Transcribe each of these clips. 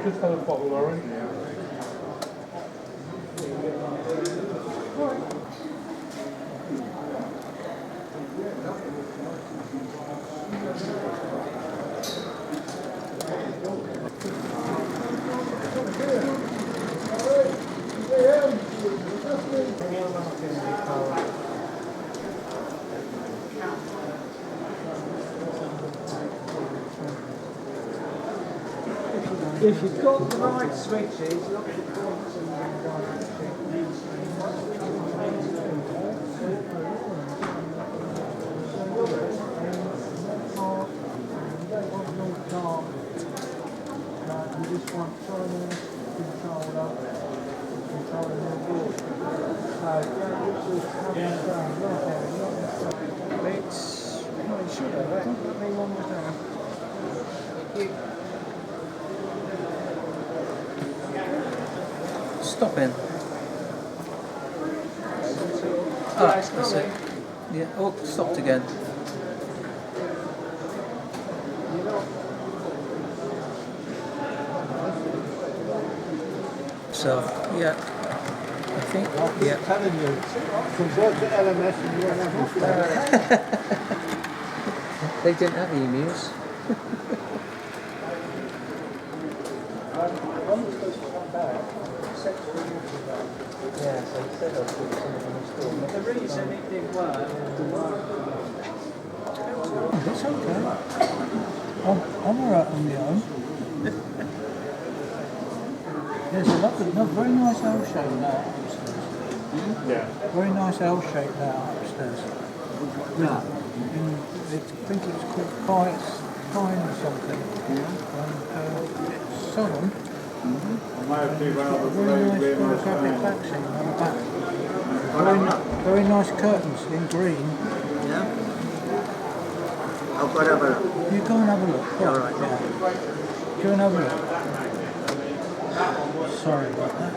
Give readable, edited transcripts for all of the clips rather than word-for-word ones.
Just had a bottle, Lauren. If you've got the right switches, look at the points and you just want controller, controller the board. It's no, it should have. Definitely one was down. Stop in. Ah, that's it. Yeah. Oh, stopped again. So, yeah. I think. Yeah. Telling you, compared to LMS and They didn't have emus. Yeah, so he said I'll put something in the store. the reason it didn't work, It's okay. I'm alright on my own. There's a very nice L-shaped layout upstairs. Yeah. Very nice L-shaped layout upstairs. no. I think it's called Pine or something. Yeah. And it's southern. I might have to run over Very nice photographic backseat on the back. Very nice curtains in green. Yeah. I'll go have a look. You go and have a look. Yeah, all right. Yeah. Go and have a look. Sorry about that.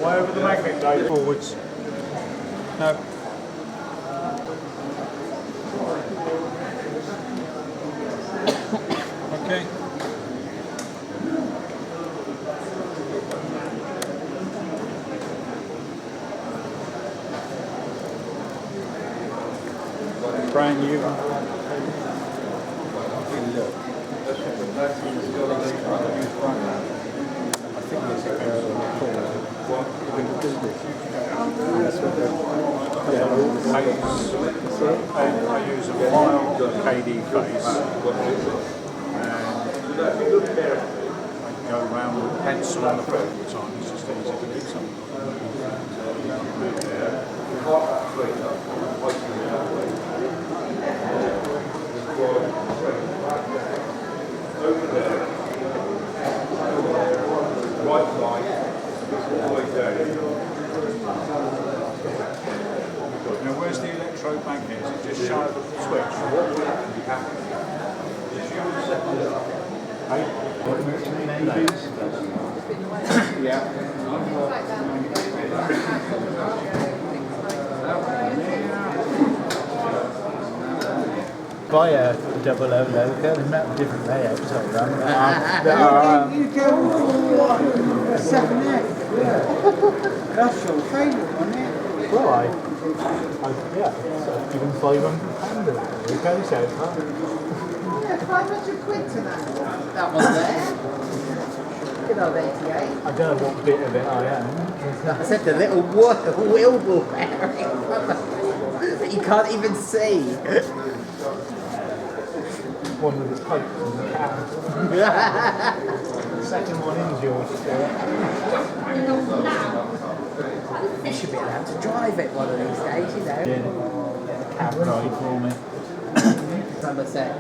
Why over the magnet day forwards? No. Okay. Brand new. I use a mild KD face and Go around with a pencil on the foot all the time, it's just easy to do something. Now where's the electromagnet? Is it just shy of the switch? Buy a double O logo, there's not different layouts of them. You go for 7F. That's your favourite, wasn't it? Well, yeah, so even £500 it goes out, huh? Yeah, 500 quid to that. That one there. Good old 88. I don't know what bit of it I am. I said the little wheel bearing that you can't even see. One with the pipes and the cab. The second one is yours. You should be allowed to drive it one of these days, you know. Yeah, the cab ride for me. Somerset.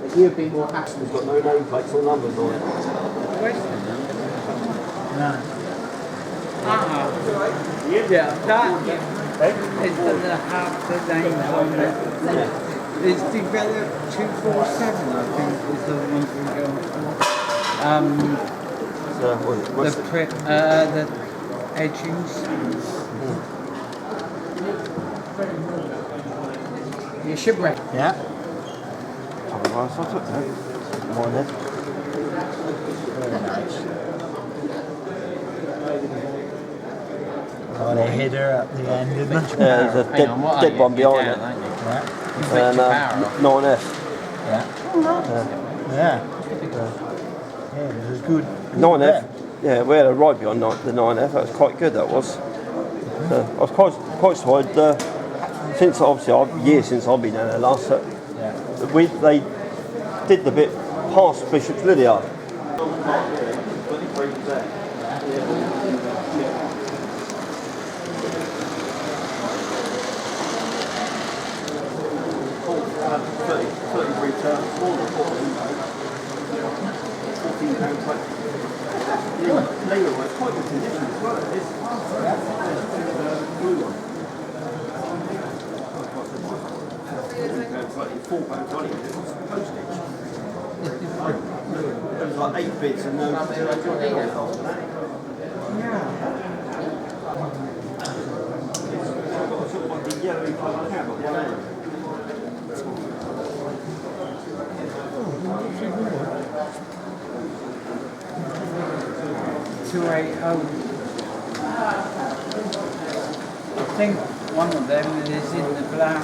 But you'd be more happy. It's got no name plates or numbers on it. No. Yeah, that it doesn't have the names on it. It's developed 247, I think, is the one we go for. The edgings. You should wreck. Yeah. Otherwise, I took that. Mine then. Very nice. Oh, they hit her up the end, didn't they? Yeah, there's a dead one behind it. Yeah. And 9F. Yeah. Yeah. Yeah, this is good. 9F. Yeah, we had a ride behind the 9F. That was quite good. That was. I was quite surprised. Since obviously years since I've been down there last. They did the bit past Bishop's Lydia. Quite good condition as well. £4.20 postage. There was like 8 bits and no after that. Sort of like the yellowy coloured cab at one end. I think one of them is in the black.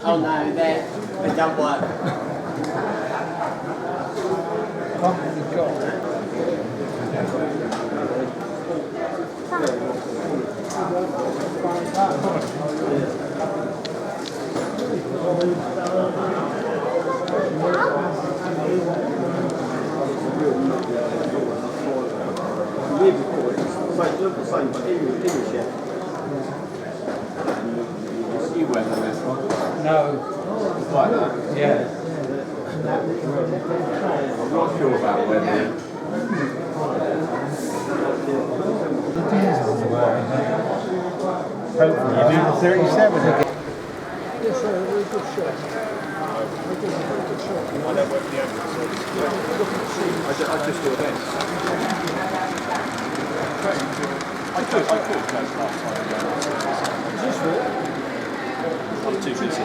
Oh no, they don't work. Company job. The same, but English, yeah. You went on this one? No. Like that? Yeah. I'm not sure about when then. Hopefully you do the 37 again. Yes, sir, a really good shot. I know where the ambulance is. I just do events. I could go part time. I'm too busy.